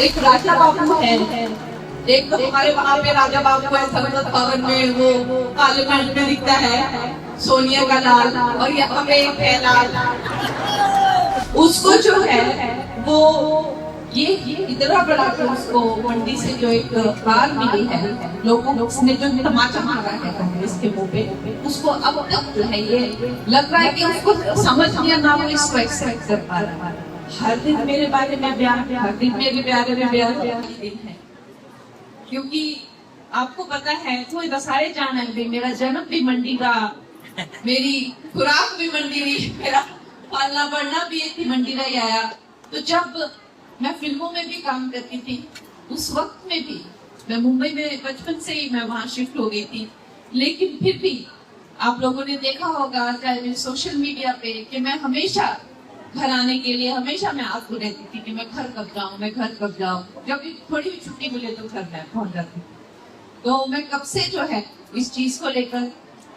एक राजा बाबू है, एक तो हमारे वहाँ पे राजा बाबू है संसद भवन में, वो पार्लियामेंट में दिखता है सोनिया का लाल, और यहाँ पे एक है लाल। उसको जो है वो ये इतना बड़ा उसको मंडी से जो एक कार मिली है, लोगों ने जो तमाचा मारा है कांग्रेस के मुंह पे, उसको अब तक जो है ये लग रहा है कि उसको समझ नहीं ना वो इसको एक्सेप्ट कर पा रहा है। हर दिन मेरे बारे में बयान, हर दिन मेरे बारे में बयान है, क्योंकि आपको पता है तो सारे जाना है मेरा जन्म भी मंडी का, मेरी खुराक भी मंडी रही, मेरा पालना बढ़ना भी एक मंडी का ही आया। तो जब मैं फिल्मों में भी काम करती थी, उस वक्त में भी मैं मुंबई में बचपन से ही मैं वहां शिफ्ट हो गई थी, लेकिन फिर भी आप लोगों ने देखा होगा चाहे सोशल मीडिया पे कि मैं हमेशा घर आने के लिए हमेशा मैं आती रहती थी कि मैं घर कब जाऊं, मैं घर कब जाऊं। जब भी थोड़ी भी छुट्टी मिले तो घर में पहुंच जाती। तो मैं कब से जो है इस चीज को लेकर,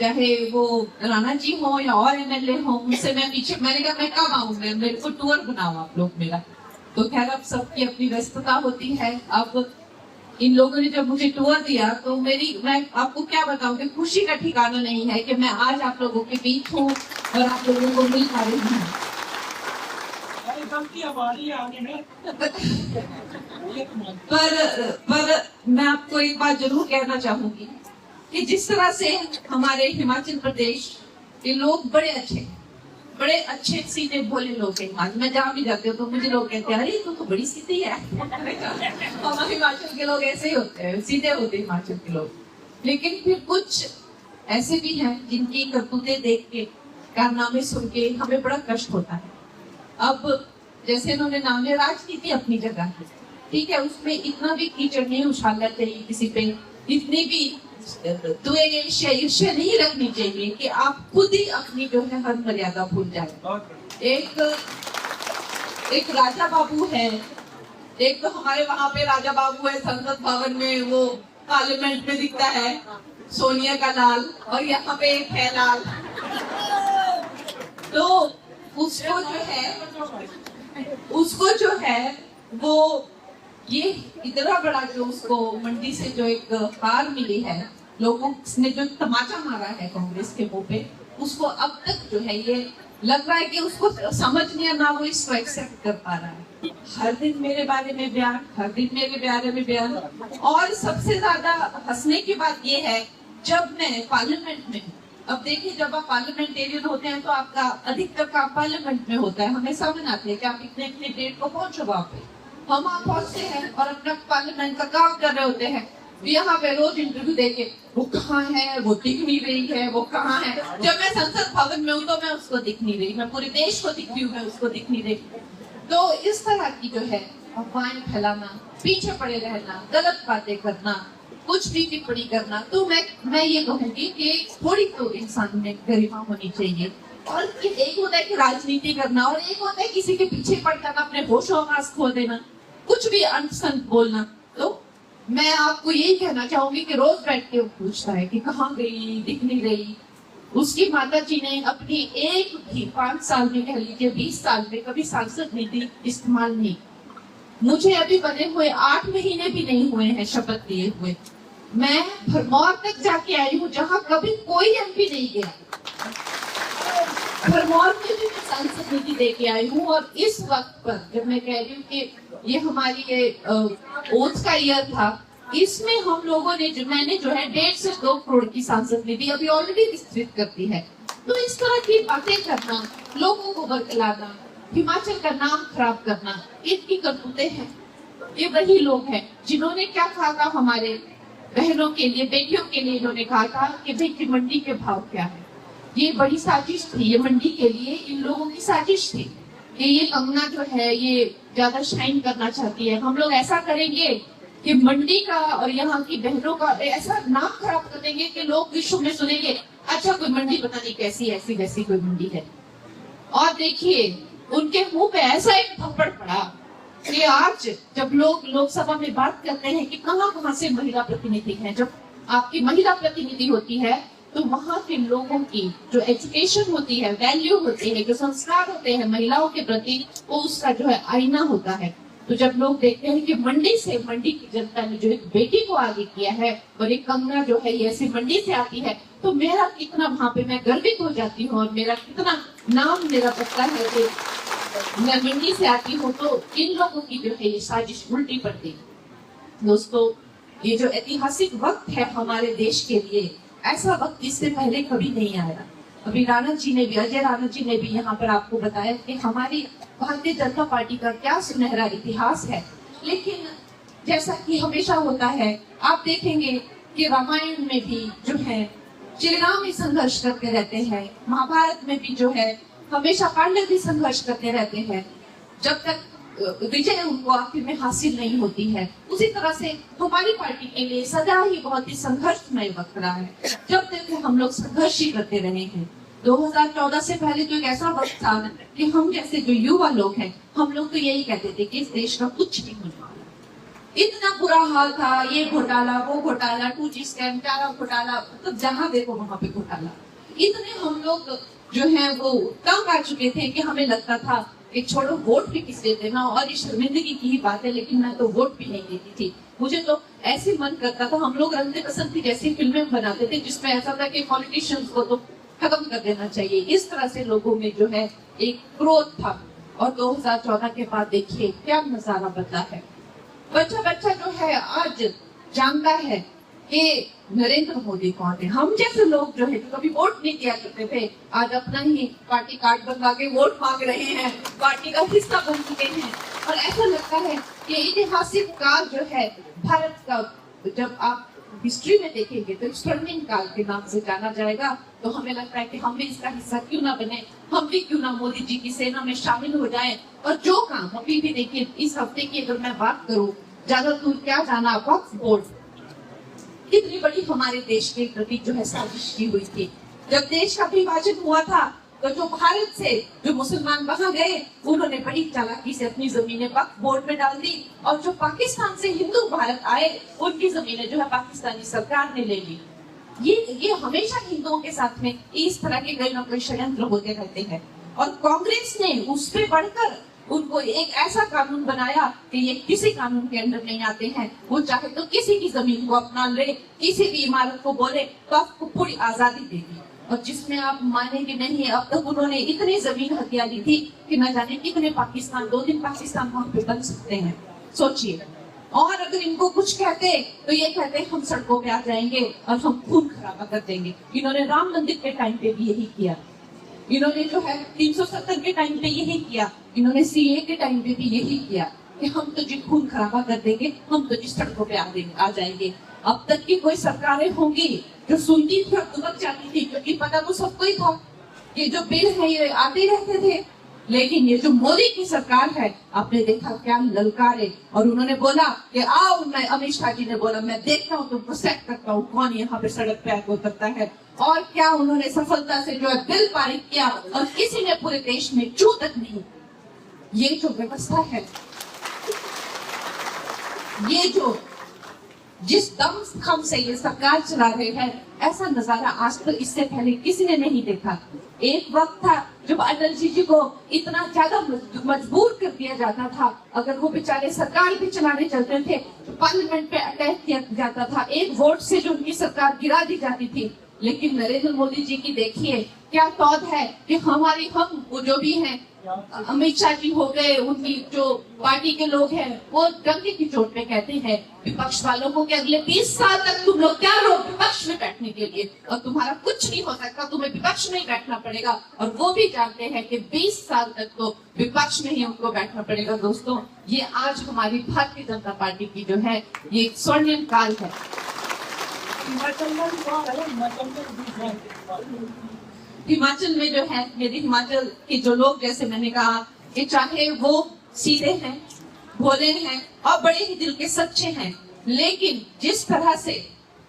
चाहे वो राणा जी हो या और एमएलए हो, उनसे मैं पीछे, मैंने कहा मैं कब आऊं, मेरे को टूर बनाओ आप लोग मेरा। तो खैर अब सबकी अपनी व्यस्तता होती है। अब इन लोगों ने जब मुझे टूर दिया तो मैं आपको क्या बताऊं कि खुशी का ठिकाना नहीं है कि मैं आज आप लोगों के बीच हूँ और आप लोगों को मिल पा रही हूँ। पर मैं आपको एक बात जरूर कहना चाहूंगी कि जिस तरह से हमारे हिमाचल प्रदेश के लोग बड़े अच्छे सीधे भोले लोग हैं। आज मैं जहाँ भी जाती हूँ तो मुझे लोग कहते हैं अरे तो बड़ी सीधी है। हमारे हिमाचल के लोग ऐसे ही होते हैं, सीधे होते हैं हिमाचल के लोग। लेकिन फिर कुछ ऐसे भी हैं जिनकी करतूतें देख के, कारनामे सुन के हमें बड़ा कष्ट होता है। अब जैसे इन्होंने नाम लिया, राजनीति अपनी जगह है, ठीक है, उसमें इतना भी कीचड़ नहीं उछालना चाहिए किसी पे, इतनी भी ईर्ष्या नहीं रखनी चाहिए कि आप खुद ही अपनी जो है हर मर्यादा भूल जाए। एक राजा बाबू है, एक तो हमारे वहाँ पे राजा बाबू है संसद भवन में, वो पार्लियामेंट में दिखता है सोनिया का लाल, और यहाँ पे एक है लाल। तो उसको जो है वो ये इतना बड़ा जो उसको मंडी से जो एक कार मिली है, लोगों ने जो तमाचा मारा है कांग्रेस के मुंह पे, उसको अब तक जो है ये लग रहा है कि उसको समझ नहीं ना वो इसको एक्सेप्ट कर पा रहा है। हर दिन मेरे बारे में बयान, हर दिन मेरे बारे में बयान। और सबसे ज्यादा हंसने की बात ये है, जब मैं पार्लियामेंट में, अब देखिए जब आप पार्लियामेंटेरियन होते हैं तो आपका अधिकतर काम पार्लियामेंट में होता है, हमें समझ आते हैं कि आप इतने डेट को पहुंचो वहाँ पे। हम आप पहुंचते हैं और अपना पार्लियामेंट का काम कर रहे होते हैं, यहाँ पे रोज इंटरव्यू देके वो कहाँ है, वो दिख नहीं रही है, वो कहाँ है। जब मैं संसद भवन में हूँ तो मैं उसको दिख नहीं रही, मैं पूरे देश को दिख रही हूँ, मैं उसको दिख नहीं रही। तो इस तरह की जो है अफवाहें फैलाना, पीछे पड़े रहना, गलत बातें करना, कुछ भी टिप्पणी करना, तो मैं ये कहूंगी कि थोड़ी तो इंसान में गरिमा होनी चाहिए। और एक होता है कि राजनीति करना, और एक होता है किसी के पीछे पड़ जाना, अपने होशो हवास खो देना, कुछ भी अनसंत बोलना। तो मैं आपको यही कहना चाहूंगी कि रोज बैठ के पूछता है कि कहाँ गई, दिख नहीं रही। उसकी माता जी ने अपनी एक भी 5 साल में, कह लीजिए 20 साल में, कभी सांसद निधि इस्तेमाल नहीं। मुझे अभी बने हुए 8 महीने भी नहीं हुए हैं शपथ लिए हुए। मैं भरमौर तक जाके आई हूँ जहाँ कभी कोई एमपी नहीं गया। भरमौर में भी मैं सांसद निधि दे के आई हूँ। और इस वक्त पर जब मैं कह रही हूँ कि ये हमारी ये ओथ का ईयर था, इसमें हम लोगों ने मैंने जो है 1.5 से 2 करोड़ की सांसद निधि अभी ऑलरेडी विस्तृत करती है। तो इस तरह की बातें करना, लोगों को बरगलाना, हिमाचल का नाम खराब करना, इनकी करतूतें हैं। ये वही लोग हैं जिन्होंने क्या कहा था हमारे बहनों के लिए, बेटियों के लिए, इन्होंने कहा था कि भाई मंडी के भाव क्या है। ये बड़ी साजिश थी, ये मंडी के लिए इन लोगों की साजिश थी कि ये कंगना जो है ये ज्यादा शाइन करना चाहती है। हम लोग ऐसा करेंगे कि मंडी का और यहाँ की बहनों का ऐसा नाम खराब कर देंगे कि लोग विश्व में सुनेंगे, अच्छा कोई मंडी पता नहीं कैसी ऐसी वैसी कोई मंडी है। और देखिए उनके मुंह पे ऐसा एक थप्पड़ पड़ा कि आज जब लोग लोकसभा में बात करते हैं कि कहाँ से महिला प्रतिनिधि हैं, जब आपकी महिला प्रतिनिधि होती है तो वहाँ के लोगों की जो एजुकेशन होती है, वैल्यू होती है, जो संस्कार होते हैं महिलाओं के प्रति, वो उसका जो है आईना होता है। तो जब लोग देखते हैं कि मंडी से, मंडी की जनता ने जो एक बेटी को आगे किया है और एक कंगना जो है ये ऐसी मंडी से आती है, तो मेरा कितना वहां पे मैं गर्वित हो जाती हूँ और मेरा कितना नाम मेरा पता है कि मैं मंडी से आती हूँ। तो इन लोगों की जो है ये साजिश उल्टी पड़ती है। दोस्तों, ये जो ऐतिहासिक वक्त है हमारे देश के लिए, ऐसा वक्त इससे पहले कभी नहीं आया। अभी राणा जी ने भी, अजय राणा जी ने भी यहाँ पर आपको बताया कि हमारी भारतीय जनता पार्टी का क्या सुनहरा इतिहास है। लेकिन जैसा कि हमेशा होता है, आप देखेंगे कि रामायण में भी जो है श्री राम ही संघर्ष करते रहते हैं, महाभारत में भी जो है हमेशा पांडव भी संघर्ष करते रहते हैं, जब तक विजय उनको आखिर में हासिल नहीं होती है। उसी तरह से हमारी पार्टी के लिए सदा ही बहुत ही संघर्षमय वक्त रहा है, जब तक हम लोग संघर्ष ही करते रहे हैं। 2014 से पहले तो एक ऐसा वक्त था कि हम जैसे जो युवा लोग हैं, हम लोग तो यही कहते थे कि इस देश का कुछ नहीं होने वाला। इतना बुरा हाल था, ये घोटाला, वो घोटाला, 2G स्कैम, चारा घोटाला, तो जहां देखो वहां पे घोटाला। इतने हम लोग जो है वो तंग आ चुके थे कि हमें लगता था कि छोड़ो, वोट भी किस देते ना, और ये शर्मिंदगी की ही बात है, लेकिन मैं तो वोट भी नहीं देती थी। मुझे तो ऐसे मन करता था, हम लोग रंगदे पसंद की जैसी फिल्में बनाते थे जिसमें ऐसा था कि पॉलिटिशियंस को तो खत्म कर देना चाहिए। इस तरह से लोगों में जो है एक क्रोध था। और 2014 के बाद देखिए क्या नजारा बदला है। बच्चा बच्चा जो है आज जानता है कि नरेंद्र मोदी कौन है। हम जैसे लोग जो है, जो कभी वोट नहीं दिया करते थे, आज अपना ही पार्टी कार्ड बनवा के वोट मांग रहे हैं, पार्टी का हिस्सा बन चुके हैं। और ऐसा लगता है कि ऐतिहासिक काल जो है भारत का, जब आप हिस्ट्री में देखेंगे तो स्वर्णिम काल के नाम से जाना जाएगा। तो हमें लगता है कि हम भी इसका हिस्सा क्यों ना बने, हम भी क्यों ना मोदी जी की सेना में शामिल हो जाएं। और जो काम अभी भी देखिए, इस हफ्ते की अगर मैं बात करूं, ज्यादा दूर क्या जाना, वक्फ बोर्ड कितनी बड़ी हमारे देश के प्रति जो है साजिश की हुई थी। जब देश का विभाजन हुआ था तो जो भारत से जो मुसलमान वहां गए, उन्होंने बड़ी चालाकी से अपनी जमीनें वक्फ बोर्ड में डाल दी, और जो पाकिस्तान से हिंदू भारत आए, उनकी जमीनें जो है पाकिस्तानी सरकार ने ले ली। ये हमेशा हिंदुओं के साथ में इस तरह के कई ना कई षड्यंत्र होते रहते हैं। और कांग्रेस ने उस पे बढ़कर उनको एक ऐसा कानून बनाया कि ये किसी कानून के अंदर नहीं आते हैं। वो चाहे तो किसी की जमीन को अपना ले, किसी भी इमारत को बोले, तो आपको पूरी आजादी देगी। और जिसमें आप मानेंगे नहीं, अब तक उन्होंने इतनी जमीन हथिया दी थी कि न जाने कितने पाकिस्तान, 2 दिन पाकिस्तान वहां पे बन सकते हैं, सोचिए। और अगर इनको कुछ कहते तो ये कहते हम सड़कों पे आ जाएंगे और हम खून खराबा कर देंगे। इन्होंने राम मंदिर के टाइम पे भी यही किया, इन्होंने जो है 370 के टाइम पे यही किया, इन्होंने CA के टाइम पे भी यही किया कि हम तो जी खून खराबा कर देंगे, हम तो जी सड़कों पे आ जाएंगे। अब तक की कोई सरकारें होंगी जो सुनती थी और दुबक जाती थी, क्योंकि पता तो सबको ही था कि जो बिल है ये आते रहते थे। लेकिन ये जो मोदी की सरकार है, आपने देखा क्या ललकारे, और उन्होंने बोला कि आओ, मैं, अमित शाह जी ने बोला मैं देखता हूँ, तुमको सेट करता हूँ कौन यहाँ पे सड़क पे आके उतरता है। और क्या उन्होंने सफलता से जो है बिल पारित किया, और किसी ने पूरे देश में चू तक नहीं। ये जो व्यवस्था है, ये जो जिस दम से ये सरकार चला रहे हैं, ऐसा नजारा आज तक इससे पहले किसी ने नहीं देखा। एक वक्त था जब अटल जी को इतना ज्यादा मजबूर कर दिया जाता था, अगर वो बेचारे सरकार भी चलाने चलते थे तो पार्लियामेंट पे अटैक किया जाता था, एक वोट से जो उनकी सरकार गिरा दी जाती थी। लेकिन नरेंद्र मोदी जी की देखिए क्या तौद है कि हमारी, हम वो जो भी हैं, अमित शाह जी हो गए, उनकी जो पार्टी के लोग हैं, वो डंके की चोट पे कहते हैं विपक्ष वालों को कि अगले 20 साल तक तुम लोग क्या रहो विपक्ष में बैठने के लिए, और तुम्हारा कुछ नहीं हो सकता, तुम्हें विपक्ष में ही बैठना पड़ेगा। और वो भी जानते हैं कि 20 साल तक तो विपक्ष में ही उनको बैठना पड़ेगा। दोस्तों, ये आज हमारी भारतीय जनता पार्टी की जो है ये स्वर्णिम काल है। हिमाचल में जो है, मेरे हिमाचल के जो लोग, जैसे मैंने कहा कि चाहे वो सीधे हैं, भोले हैं और बड़े ही दिल के सच्चे हैं, लेकिन जिस तरह से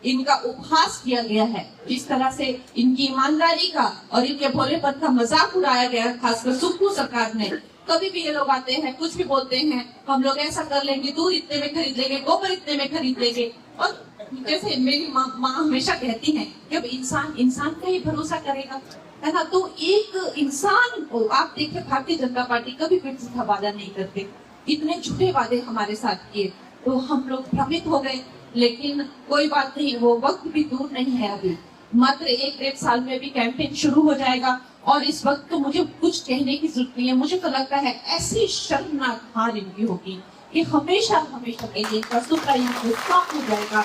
इनका उपहास किया गया है, जिस तरह से इनकी ईमानदारी का और इनके भोलेपन का मजाक उड़ाया गया, खासकर सुप्पू सरकार ने। कभी भी ये लोग आते हैं, कुछ भी बोलते हैं, हम लोग ऐसा कर लेंगे, दूध इतने में खरीद लेंगे, गोबर इतने में खरीद लेंगे। और जैसे मेरी माँ हमेशा कहती हैं, जब इंसान इंसान का ही भरोसा करेगा, है ना, तो एक इंसान को आप देखिए, भारतीय जनता पार्टी कभी भी झूठा वादा नहीं करते, इतने झूठे वादे हमारे साथ किए, तो हम लोग भ्रमित हो गए। लेकिन कोई बात नहीं, वो वक्त भी दूर नहीं है। अभी मात्र 1-1.5 साल में भी कैंपेन शुरू हो जाएगा और इस वक्त तो मुझे कुछ कहने की जरूरत नहीं है। मुझे तो लगता है ऐसी शर्मनाक हार इनकी होगी कि हमेशा हमेशा के लिए सुपरा यहाँ स्टॉप हो जाएगा।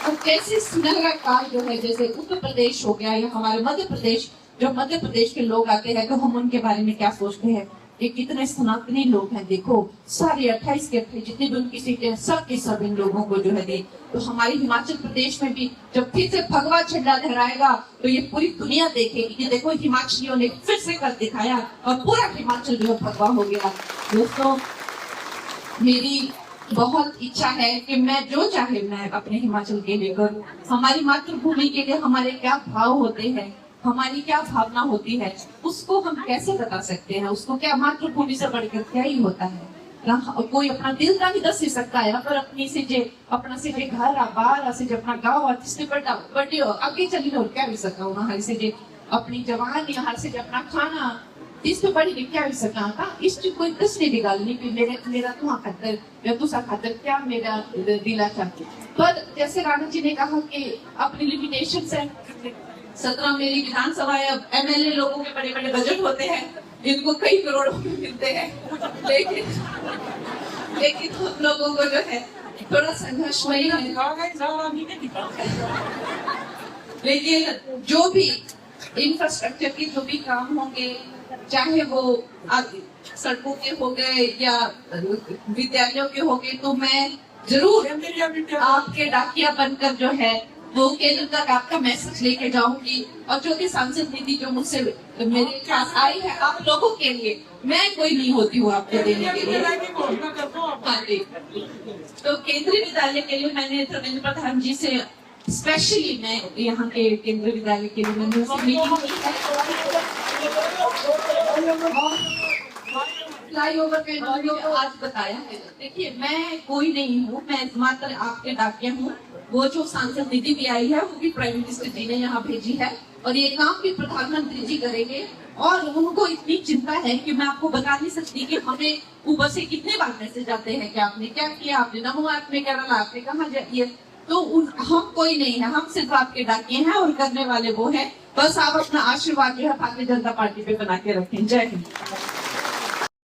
और कैसे सुनहरा काल जो है, जैसे उत्तर प्रदेश हो गया या हमारे मध्य प्रदेश, जो मध्य प्रदेश के लोग आते हैं तो हम उनके बारे में क्या सोचते हैं, ये कितने सनातनी लोग हैं। देखो सारे 28 के 28 जितनी भी उनकी सीटें हैं, सब के सब इन लोगों को जो है दे। तो हमारी हिमाचल प्रदेश में भी जब फिर से भगवा झंडा लहराएगा तो ये पूरी दुनिया देखेगी कि देखो हिमाचलियों ने फिर से कर दिखाया और पूरा हिमाचल जो है भगवा हो गया। दोस्तों, मेरी बहुत इच्छा है कि मैं जो चाहे मैं अपने हिमाचल के लिए करूं। हमारी मातृभूमि के लिए हमारे क्या भाव होते हैं, हमारी क्या भावना होती है, उसको हम कैसे बता सकते हैं। उसको क्या मातृभूमि से बढ़कर क्या ही होता है। कोई अपना दिल का नहीं दस ही सकता है, पर अपनी से जे अपना से जे घर बार से जे अपना गांव तिससे बड़ी आगे चली और क्या भी सका हर से जे अपनी जवान या हर से जे अपना खाना इस पे बड़ी क्या भी सका था। इस कोई दसने की गल नहीं कि मेरा तुहा खातर या तुसा खातर क्या मेरा दिला चाहते। पर जैसे राणा जी ने कहा कि अपनी लिमिटेशंस है। 17 मेरी विधानसभा या एमएलए लोगों के बड़े बड़े बजट होते हैं, इनको कई करोड़ मिलते हैं, लेकिन हम लोगों को जो है थोड़ा संघर्ष वही है। लेकिन जो भी इंफ्रास्ट्रक्चर के जो भी काम होंगे, चाहे वो सड़कों के हो गए या विद्यालयों के हो गए, तो मैं जरूर आपके डाकिया बनकर जो है वो केंद्र तक आपका मैसेज लेके जाऊंगी। और जो भी सांसद निधि जो मुझसे मेरे पास आई है आप लोगों के लिए, मैं कोई नहीं होती हूँ आपको देने के लिए। हाँ जी, तो केंद्रीय विद्यालय के लिए मैंने धर्मेंद्र प्रधान जी से स्पेशली मैं यहाँ के केंद्रीय विद्यालय के लिए मैंने मीटिंग की है। फ्लाईओवर का इन्होंने आज बताया है। देखिए मैं कोई नहीं हूँ, मैं मात्र आपके डाकिया हूँ। वो जो सांसद निधि भी आई है वो भी प्राइम मिनिस्टर जी ने यहाँ भेजी है और ये काम भी प्रधानमंत्री जी करेंगे। और उनको इतनी चिंता है कि मैं आपको बता नहीं सकती कि हमें ऊपर से कितने बार मैसेज आते हैं कि आपने क्या किया, आपने नमो ऐप में क्या डाला, आपने कहाँ जाइए। तो हम कोई नहीं है, हम सिर्फ आपके डाकिए हैं और करने वाले वो है। बस आप अपना आशीर्वाद जो है भारतीय जनता पार्टी पे बना के रखें। जय हिंद।